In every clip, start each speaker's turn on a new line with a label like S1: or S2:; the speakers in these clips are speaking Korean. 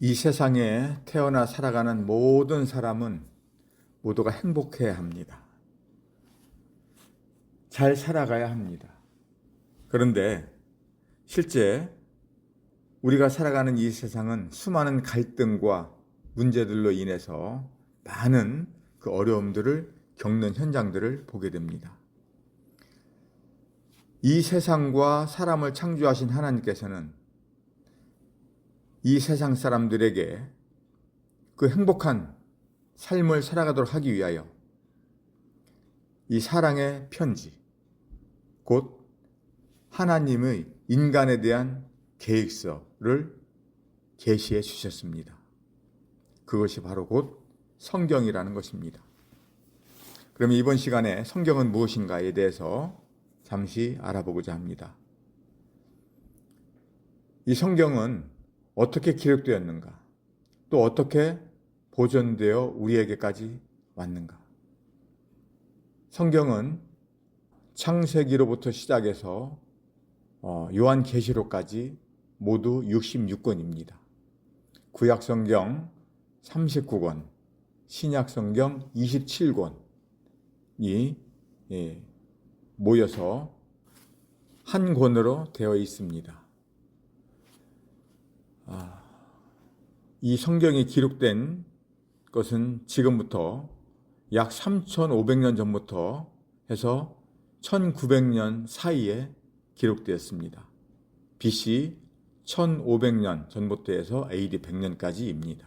S1: 이 세상에 태어나 살아가는 모든 사람은 모두가 행복해야 합니다. 잘 살아가야 합니다. 그런데 실제 우리가 살아가는 이 세상은 수많은 갈등과 문제들로 인해서 많은 그 어려움들을 겪는 현장들을 보게 됩니다. 이 세상과 사람을 창조하신 하나님께서는 이 세상 사람들에게 그 행복한 삶을 살아가도록 하기 위하여 이 사랑의 편지, 곧 하나님의 인간에 대한 계획서를 제시해 주셨습니다. 그것이 바로 곧 성경이라는 것입니다. 그럼 이번 시간에 성경은 무엇인가에 대해서 잠시 알아보고자 합니다. 이 성경은 어떻게 기록되었는가? 또 어떻게 보존되어 우리에게까지 왔는가? 성경은 창세기로부터 시작해서 요한계시록까지 모두 66권입니다. 구약성경 39권, 신약성경 27권이 모여서 한 권으로 되어 있습니다. 이 성경이 기록된 것은 지금부터 약 3,500년 전부터 해서 1,900년 사이에 기록되었습니다. BC 1,500년 전부터 해서 AD 100년까지입니다.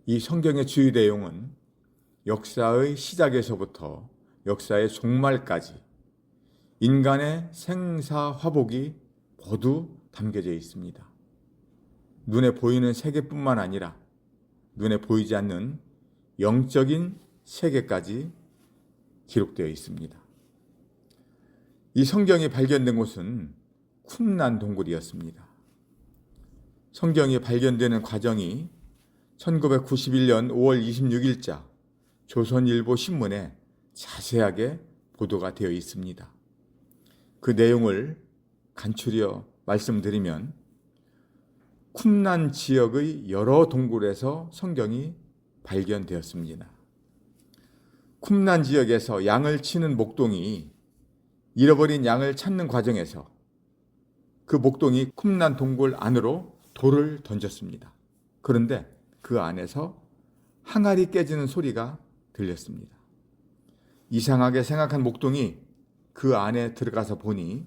S1: 이 성경의 주요 내용은 역사의 시작에서부터 역사의 종말까지 인간의 생사화복이 모두 담겨져 있습니다. 눈에 보이는 세계뿐만 아니라 눈에 보이지 않는 영적인 세계까지 기록되어 있습니다. 이 성경이 발견된 곳은 쿰란 동굴이었습니다. 성경이 발견되는 과정이 1991년 5월 26일자 조선일보 신문에 자세하게 보도가 되어 있습니다. 그 내용을 간추려 말씀드리면 쿰란 지역의 여러 동굴에서 성경이 발견되었습니다. 쿰란 지역에서 양을 치는 목동이 잃어버린 양을 찾는 과정에서 그 목동이 쿰란 동굴 안으로 돌을 던졌습니다. 그런데 그 안에서 항아리 깨지는 소리가 들렸습니다. 이상하게 생각한 목동이 그 안에 들어가서 보니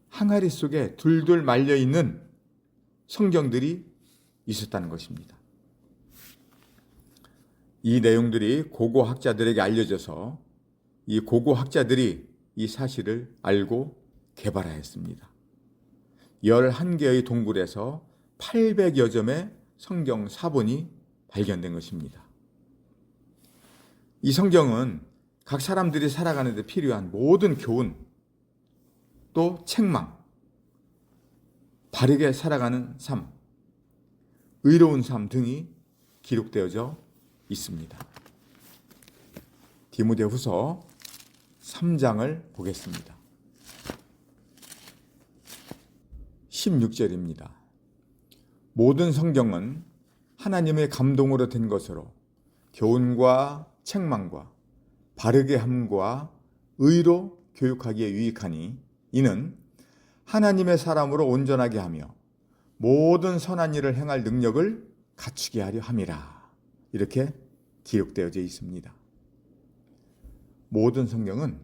S1: 항아리 속에 둘둘 말려있는 성경들이 있었다는 것입니다. 이 내용들이 고고학자들에게 알려져서 이 고고학자들이 이 사실을 알고 개발하였습니다. 11개의 동굴에서 800여 점의 성경 사본이 발견된 것입니다. 이 성경은 각 사람들이 살아가는 데 필요한 모든 교훈, 또 책망, 바르게 살아가는 삶, 의로운 삶 등이 기록되어져 있습니다. 디모데후서 3장을 보겠습니다. 16절입니다. 모든 성경은 하나님의 감동으로 된 것으로 교훈과 책망과 바르게 함과 의로 교육하기에 유익하니 이는 하나님의 사람으로 온전하게 하며 모든 선한 일을 행할 능력을 갖추게 하려 함이라. 이렇게 기록되어져 있습니다. 모든 성경은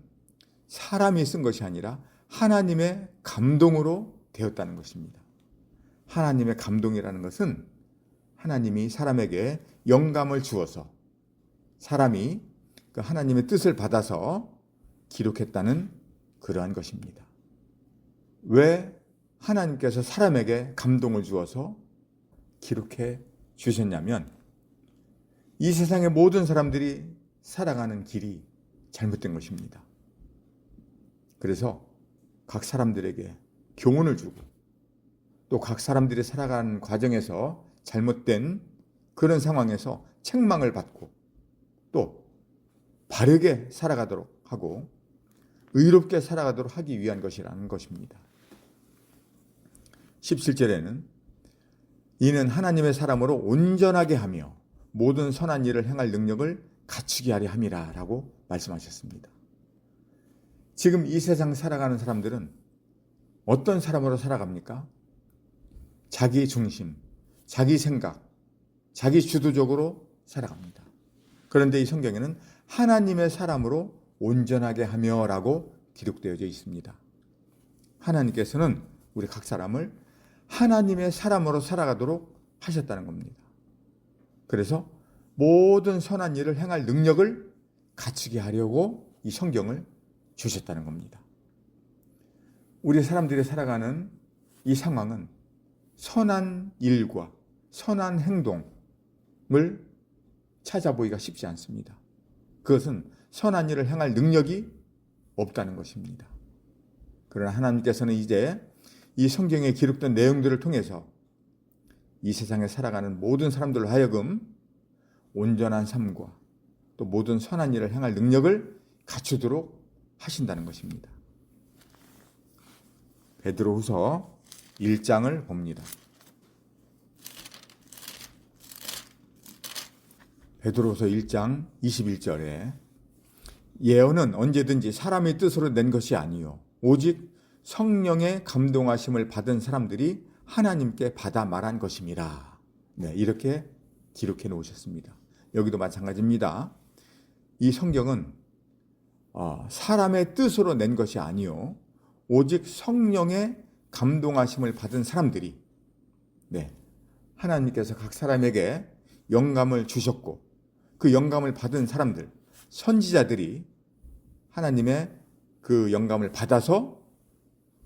S1: 사람이 쓴 것이 아니라 하나님의 감동으로 되었다는 것입니다. 하나님의 감동이라는 것은 하나님이 사람에게 영감을 주어서 사람이 그 하나님의 뜻을 받아서 기록했다는 그러한 것입니다. 왜 하나님께서 사람에게 감동을 주어서 기록해 주셨냐면 이 세상의 모든 사람들이 살아가는 길이 잘못된 것입니다. 그래서 각 사람들에게 교훈을 주고 또 각 사람들이 살아가는 과정에서 잘못된 그런 상황에서 책망을 받고 또 바르게 살아가도록 하고 의롭게 살아가도록 하기 위한 것이라는 것입니다. 17절에는 이는 하나님의 사람으로 온전하게 하며 모든 선한 일을 행할 능력을 갖추게 하려 함이라 라고 말씀하셨습니다. 지금 이 세상 살아가는 사람들은 어떤 사람으로 살아갑니까? 자기 중심, 자기 생각, 자기 주도적으로 살아갑니다. 그런데 이 성경에는 하나님의 사람으로 온전하게 하며 라고 기록되어져 있습니다. 하나님께서는 우리 각 사람을 하나님의 사람으로 살아가도록 하셨다는 겁니다. 그래서 모든 선한 일을 행할 능력을 갖추게 하려고 이 성경을 주셨다는 겁니다. 우리 사람들이 살아가는 이 상황은 선한 일과 선한 행동을 찾아보기가 쉽지 않습니다. 그것은 선한 일을 행할 능력이 없다는 것입니다. 그러나 하나님께서는 이제 이 성경에 기록된 내용들을 통해서 이 세상에 살아가는 모든 사람들로 하여금 온전한 삶과 또 모든 선한 일을 행할 능력을 갖추도록 하신다는 것입니다. 베드로후서 1장을 봅니다. 베드로후서 1장 21절에 예언은 언제든지 사람의 뜻으로 낸 것이 아니요 오직 성령의 감동하심을 받은 사람들이 하나님께 받아 말한 것임이라. 네, 이렇게 기록해 놓으셨습니다. 여기도 마찬가지입니다. 이 성경은 사람의 뜻으로 낸 것이 아니요 오직 성령의 감동하심을 받은 사람들이, 네, 하나님께서 각 사람에게 영감을 주셨고 그 영감을 받은 사람들, 선지자들이 하나님의 그 영감을 받아서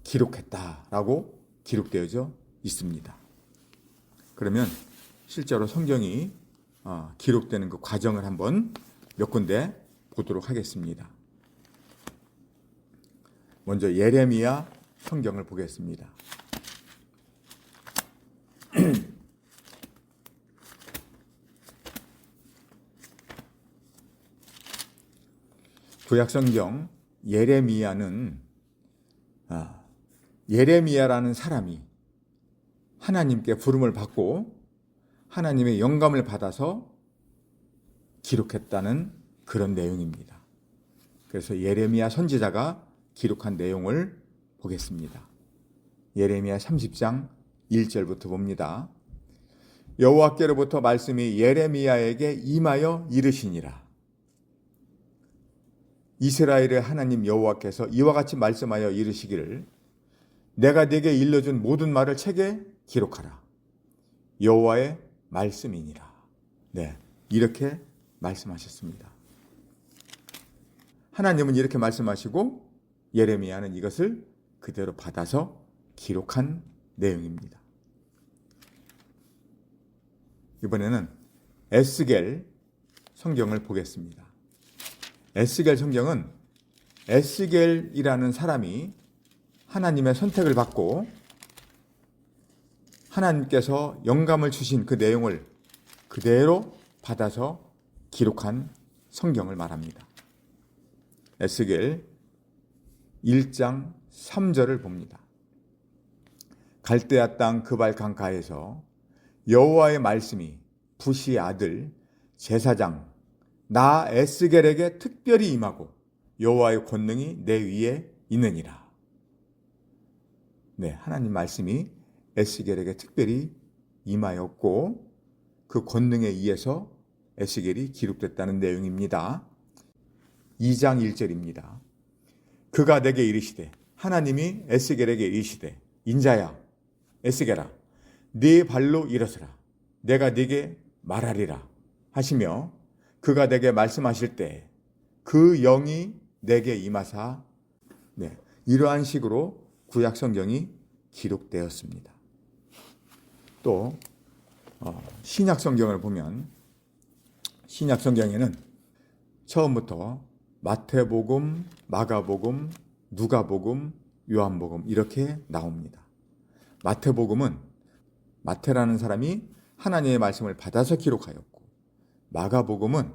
S1: 기록했다라고 기록되어져 있습니다. 그러면 실제로 성경이 기록되는 그 과정을 한번 몇 군데 보도록 하겠습니다. 먼저 예레미야 성경을 보겠습니다. 구약성경 예레미야는 예레미야라는 사람이 하나님께 부름을 받고 하나님의 영감을 받아서 기록했다는 그런 내용입니다. 그래서 예레미야 선지자가 기록한 내용을 보겠습니다. 예레미야 30장 1절부터 봅니다. 여호와께로부터 말씀이 예레미야에게 임하여 이르시니라. 이스라엘의 하나님 여호와께서 이와 같이 말씀하여 이르시기를 내가 네게 일러준 모든 말을 책에 기록하라. 여호와의 말씀이니라. 네, 이렇게 말씀하셨습니다. 하나님은 이렇게 말씀하시고 예레미야는 이것을 그대로 받아서 기록한 내용입니다. 이번에는 에스겔 성경을 보겠습니다. 에스겔 성경은 에스겔이라는 사람이 하나님의 선택을 받고 하나님께서 영감을 주신 그 내용을 그대로 받아서 기록한 성경을 말합니다. 에스겔 1장 3절을 봅니다. 갈대아 땅 그발 강가에서 여호와의 말씀이 부시의 아들 제사장 나 에스겔에게 특별히 임하고 여호와의 권능이 내 위에 있느니라. 네, 하나님 말씀이 에스겔에게 특별히 임하였고 그 권능에 의해서 에스겔이 기록됐다는 내용입니다. 2장 1절입니다. 그가 내게 이르시되 하나님이 에스겔에게 이르시되 인자야 에스겔아 네 발로 일어서라 내가 네게 말하리라 하시며 그가 내게 말씀하실 때 그 영이 내게 임하사 네, 이러한 식으로 구약 성경이 기록되었습니다. 또 신약 성경을 보면 신약 성경에는 처음부터 마태복음, 마가복음, 누가복음, 요한복음 이렇게 나옵니다. 마태복음은 마태라는 사람이 하나님의 말씀을 받아서 기록하였고 마가복음은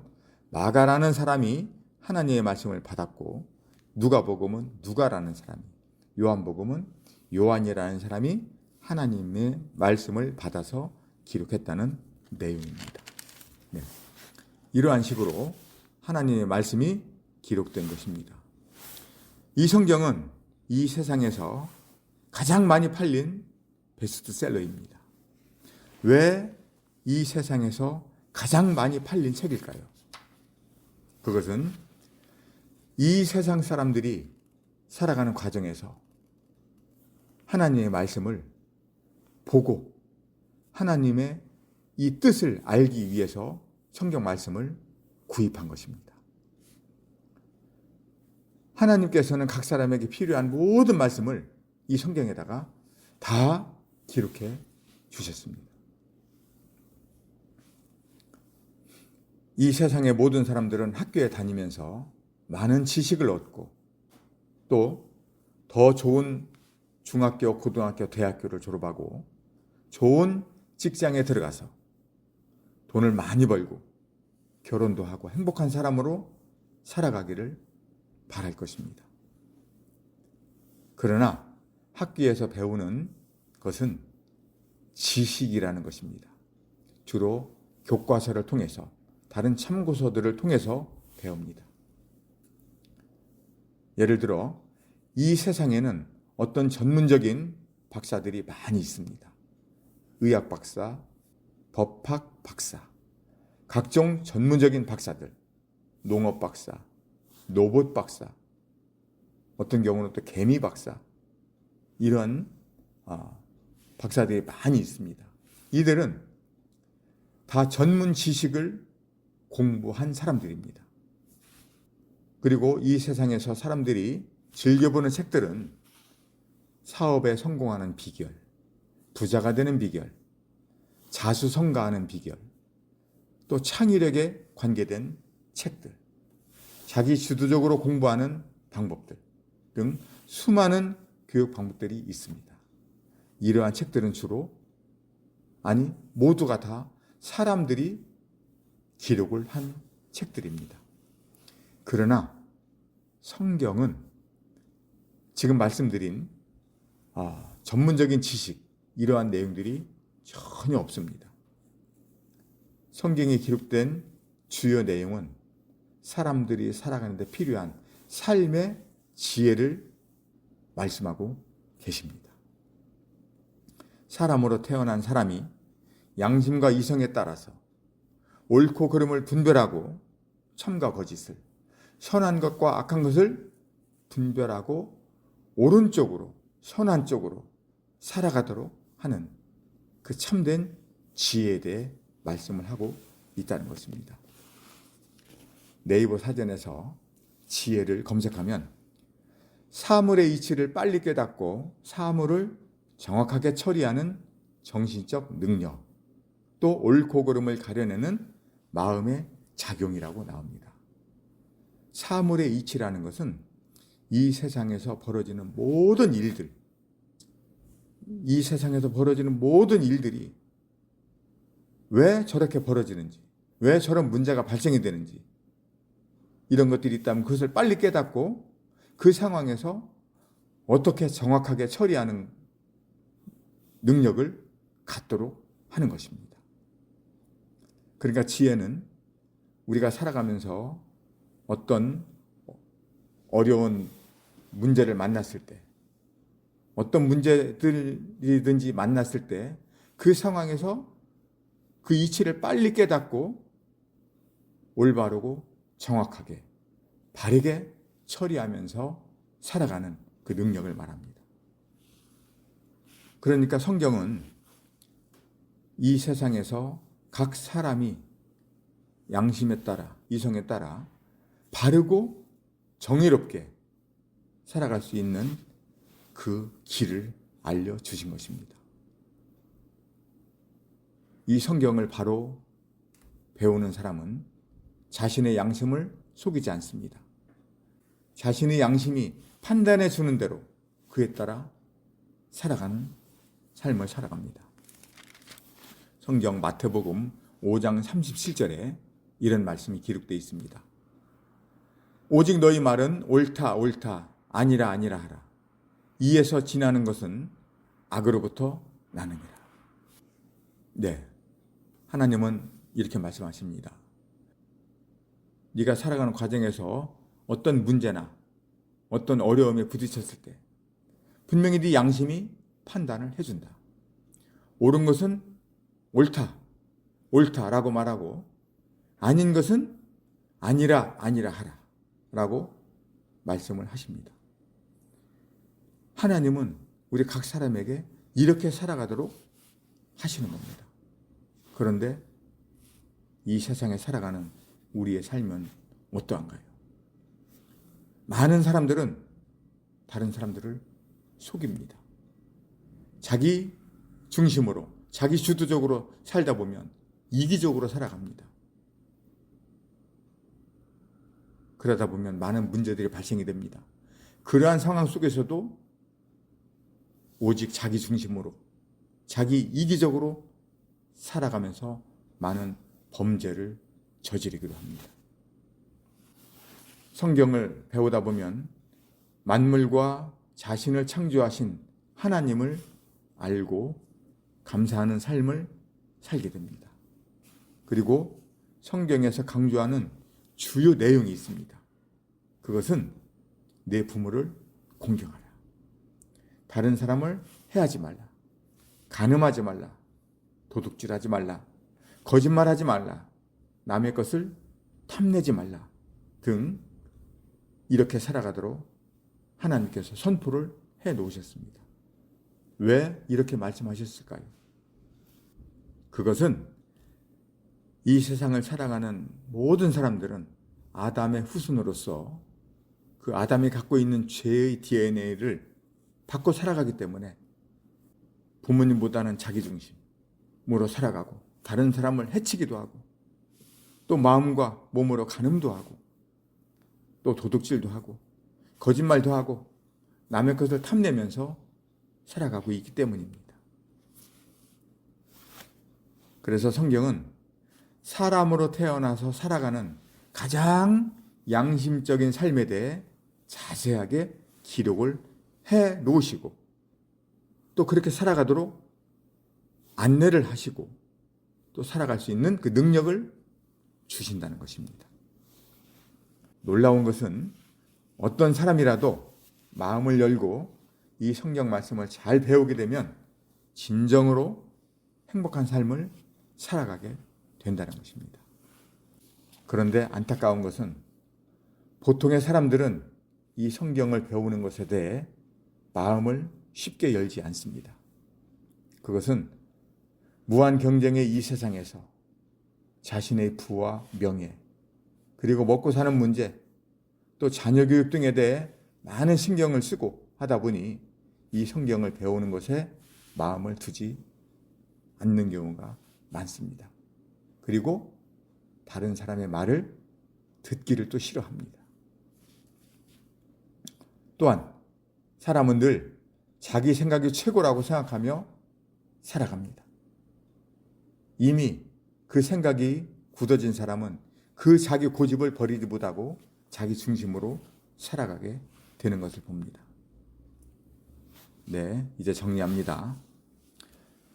S1: 마가라는 사람이 하나님의 말씀을 받았고 누가복음은 누가라는 사람이 요한복음은 요한이라는 사람이 하나님의 말씀을 받아서 기록했다는 내용입니다. 네. 이러한 식으로 하나님의 말씀이 기록된 것입니다. 이 성경은 이 세상에서 가장 많이 팔린 베스트셀러입니다. 왜 이 세상에서 가장 많이 팔린 책일까요? 그것은 이 세상 사람들이 살아가는 과정에서 하나님의 말씀을 보고 하나님의 이 뜻을 알기 위해서 성경 말씀을 구입한 것입니다. 하나님께서는 각 사람에게 필요한 모든 말씀을 이 성경에다가 다 기록해 주셨습니다. 이 세상의 모든 사람들은 학교에 다니면서 많은 지식을 얻고 또 더 좋은 중학교, 고등학교, 대학교를 졸업하고 좋은 직장에 들어가서 돈을 많이 벌고 결혼도 하고 행복한 사람으로 살아가기를 바랄 것입니다. 그러나 학교에서 배우는 것은 지식이라는 것입니다. 주로 교과서를 통해서 다른 참고서들을 통해서 배웁니다. 예를 들어 이 세상에는 어떤 전문적인 박사들이 많이 있습니다. 의학 박사, 법학 박사, 각종 전문적인 박사들, 농업 박사, 로봇 박사, 어떤 경우는 또 개미 박사, 이런 박사들이 많이 있습니다. 이들은 다 전문 지식을 공부한 사람들입니다. 그리고 이 세상에서 사람들이 즐겨보는 책들은 사업에 성공하는 비결, 부자가 되는 비결, 자수성가하는 비결, 또 창의력에 관계된 책들, 자기 주도적으로 공부하는 방법들 등 수많은 교육 방법들이 있습니다. 이러한 책들은 주로, 아니 모두가 다 사람들이 기록을 한 책들입니다. 그러나 성경은 지금 말씀드린 전문적인 지식, 이러한 내용들이 전혀 없습니다. 성경에 기록된 주요 내용은 사람들이 살아가는 데 필요한 삶의 지혜를 말씀하고 계십니다. 사람으로 태어난 사람이 양심과 이성에 따라서 옳고 그름을 분별하고 참과 거짓을, 선한 것과 악한 것을 분별하고 옳은 쪽으로, 선한 쪽으로 살아가도록 하는 그 참된 지혜에 대해 말씀을 하고 있다는 것입니다. 네이버 사전에서 지혜를 검색하면 사물의 이치를 빨리 깨닫고 사물을 정확하게 처리하는 정신적 능력, 또 옳고 그름을 가려내는 마음의 작용이라고 나옵니다. 사물의 이치라는 것은 이 세상에서 벌어지는 모든 일들, 이 세상에서 벌어지는 모든 일들이 왜 저렇게 벌어지는지, 왜 저런 문제가 발생이 되는지, 이런 것들이 있다면 그것을 빨리 깨닫고 그 상황에서 어떻게 정확하게 처리하는 능력을 갖도록 하는 것입니다. 그러니까 지혜는 우리가 살아가면서 어떤 어려운 문제를 만났을 때, 어떤 문제들이든지 만났을 때 그 상황에서 그 이치를 빨리 깨닫고 올바르고 정확하게 바르게 처리하면서 살아가는 그 능력을 말합니다. 그러니까 성경은 이 세상에서 각 사람이 양심에 따라, 이성에 따라 바르고 정의롭게 살아갈 수 있는 그 길을 알려주신 것입니다. 이 성경을 바로 배우는 사람은 자신의 양심을 속이지 않습니다. 자신의 양심이 판단해 주는 대로 그에 따라 살아가는 삶을 살아갑니다. 성경 마태복음 5장 37절에 이런 말씀이 기록되어 있습니다. 오직 너희 말은 옳다 옳다 아니라 아니라 하라. 이에서 지나는 것은 악으로부터 나느니라. 네, 하나님은 이렇게 말씀하십니다. 네가 살아가는 과정에서 어떤 문제나 어떤 어려움에 부딪혔을 때 분명히 네 양심이 판단을 해준다. 옳은 것은 옳다라고 말하고 아닌 것은 아니라 하라 라고 말씀을 하십니다. 하나님은 우리 각 사람에게 이렇게 살아가도록 하시는 겁니다. 그런데 이 세상에 살아가는 우리의 삶은 어떠한가요? 많은 사람들은 다른 사람들을 속입니다. 자기 중심으로, 자기 주도적으로 살다 보면 이기적으로 살아갑니다. 그러다 보면 많은 문제들이 발생이 됩니다. 그러한 상황 속에서도 오직 자기 중심으로, 자기 이기적으로 살아가면서 많은 범죄를 저지르기도 합니다. 성경을 배우다 보면 만물과 자신을 창조하신 하나님을 알고 감사하는 삶을 살게 됩니다. 그리고 성경에서 강조하는 주요 내용이 있습니다. 그것은 내 부모를 공경하라. 다른 사람을 해하지 말라. 간음하지 말라. 도둑질하지 말라. 거짓말하지 말라. 남의 것을 탐내지 말라. 등 이렇게 살아가도록 하나님께서 선포를 해 놓으셨습니다. 왜 이렇게 말씀하셨을까요? 그것은 이 세상을 살아가는 모든 사람들은 아담의 후손으로서 그 아담이 갖고 있는 죄의 DNA를 받고 살아가기 때문에 부모님보다는 자기중심으로 살아가고 다른 사람을 해치기도 하고 또 마음과 몸으로 간음도 하고 또 도둑질도 하고 거짓말도 하고 남의 것을 탐내면서 살아가고 있기 때문입니다. 그래서 성경은 사람으로 태어나서 살아가는 가장 양심적인 삶에 대해 자세하게 기록을 해 놓으시고 또 그렇게 살아가도록 안내를 하시고 또 살아갈 수 있는 그 능력을 주신다는 것입니다. 놀라운 것은 어떤 사람이라도 마음을 열고 이 성경 말씀을 잘 배우게 되면 진정으로 행복한 삶을 살아가게 된다는 것입니다. 그런데 안타까운 것은 보통의 사람들은 이 성경을 배우는 것에 대해 마음을 쉽게 열지 않습니다. 그것은 무한 경쟁의 이 세상에서 자신의 부와 명예, 그리고 먹고 사는 문제, 또 자녀 교육 등에 대해 많은 신경을 쓰고 하다 보니 이 성경을 배우는 것에 마음을 두지 않는 경우가 많습니다. 그리고 다른 사람의 말을 듣기를 또 싫어합니다. 또한 사람은 늘 자기 생각이 최고라고 생각하며 살아갑니다. 이미 그 생각이 굳어진 사람은 그 자기 고집을 버리지 못하고 자기 중심으로 살아가게 되는 것을 봅니다. 네, 이제 정리합니다.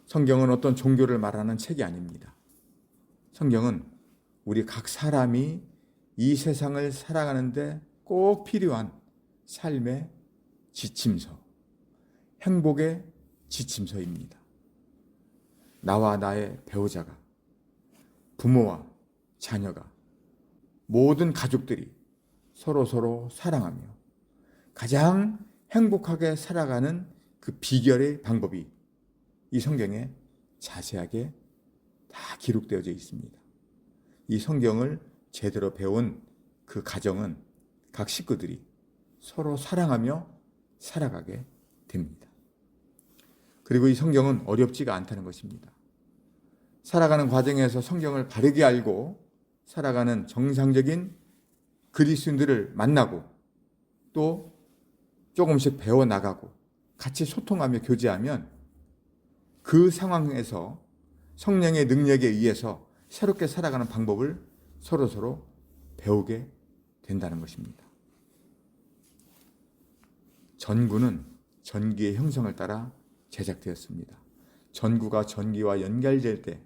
S1: 성경은 어떤 종교를 말하는 책이 아닙니다. 성경은 우리 각 사람이 이 세상을 살아가는데 꼭 필요한 삶의 지침서, 행복의 지침서입니다. 나와 나의 배우자가, 부모와 자녀가, 모든 가족들이 서로 사랑하며 가장 행복하게 살아가는 그 비결의 방법이 이 성경에 자세하게 다 기록되어져 있습니다. 이 성경을 제대로 배운 그 가정은 각 식구들이 서로 사랑하며 살아가게 됩니다. 그리고 이 성경은 어렵지가 않다는 것입니다. 살아가는 과정에서 성경을 바르게 알고 살아가는 정상적인 그리스도인들을 만나고 또 조금씩 배워나가고 같이 소통하며 교제하면 그 상황에서 성령의 능력에 의해서 새롭게 살아가는 방법을 서로 배우게 된다는 것입니다. 전구는 전기의 형성을 따라 제작되었습니다. 전구가 전기와 연결될 때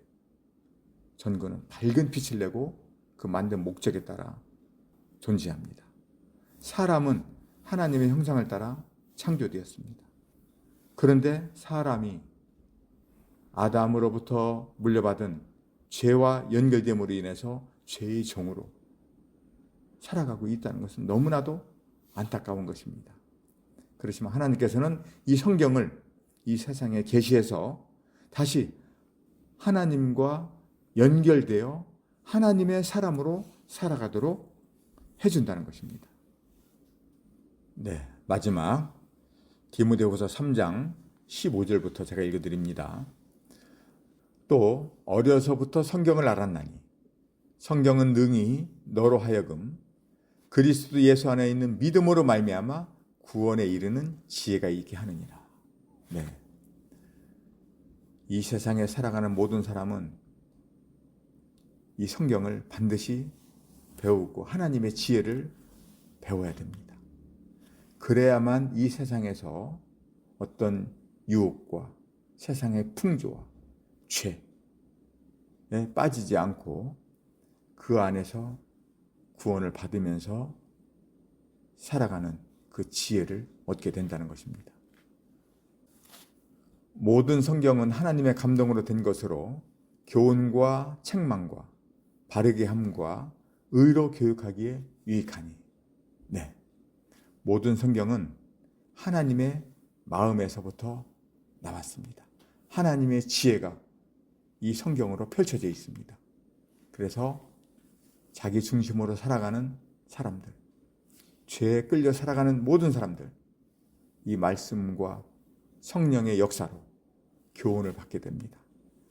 S1: 전구는 밝은 빛을 내고 그 만든 목적에 따라 존재합니다. 사람은 하나님의 형상을 따라 창조되었습니다. 그런데 사람이 아담으로부터 물려받은 죄와 연결됨으로 인해서 죄의 종으로 살아가고 있다는 것은 너무나도 안타까운 것입니다. 그렇지만 하나님께서는 이 성경을 이 세상에 계시해서 다시 하나님과 연결되어 하나님의 사람으로 살아가도록 해준다는 것입니다. 네, 마지막 디모데후서 3장 15절부터 제가 읽어드립니다. 또 어려서부터 성경을 알았나니 성경은 능히 너로 하여금 그리스도 예수 안에 있는 믿음으로 말미암아 구원에 이르는 지혜가 있게 하느니라. 네. 이 세상에 살아가는 모든 사람은 이 성경을 반드시 배우고 하나님의 지혜를 배워야 됩니다. 그래야만 이 세상에서 어떤 유혹과 세상의 풍조와 죄에 빠지지 않고 그 안에서 구원을 받으면서 살아가는 그 지혜를 얻게 된다는 것입니다. 모든 성경은 하나님의 감동으로 된 것으로 교훈과 책망과 바르게 함과 의로 교육하기에 유익하니. 네. 모든 성경은 하나님의 마음에서부터 나왔습니다. 하나님의 지혜가 이 성경으로 펼쳐져 있습니다. 그래서 자기 중심으로 살아가는 사람들, 죄에 끌려 살아가는 모든 사람들, 이 말씀과 성령의 역사로 교훈을 받게 됩니다.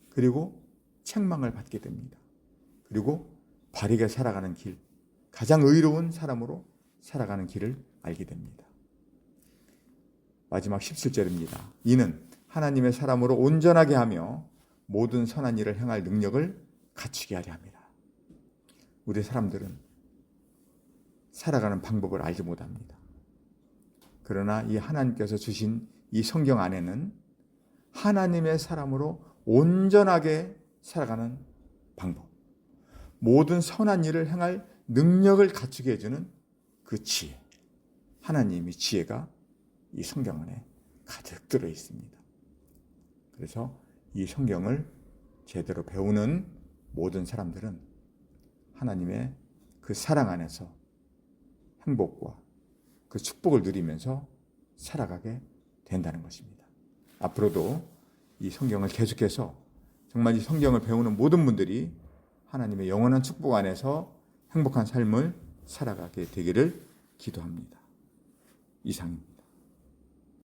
S1: 그리고 책망을 받게 됩니다. 그리고 바르게 살아가는 길, 가장 의로운 사람으로 살아가는 길을 알게 됩니다. 마지막 17절입니다. 이는 하나님의 사람으로 온전하게 하며 모든 선한 일을 행할 능력을 갖추게 하려 합니다. 우리 사람들은 살아가는 방법을 알지 못합니다. 그러나 이 하나님께서 주신 이 성경 안에는 하나님의 사람으로 온전하게 살아가는 방법, 모든 선한 일을 행할 능력을 갖추게 해주는 그 지혜, 하나님의 지혜가 이 성경 안에 가득 들어 있습니다. 그래서 이 성경을 제대로 배우는 모든 사람들은 하나님의 그 사랑 안에서 행복과 그 축복을 누리면서 살아가게 된다는 것입니다. 앞으로도 이 성경을 계속해서 정말 이 성경을 배우는 모든 분들이 하나님의 영원한 축복 안에서 행복한 삶을 살아가게 되기를 기도합니다. 이상입니다.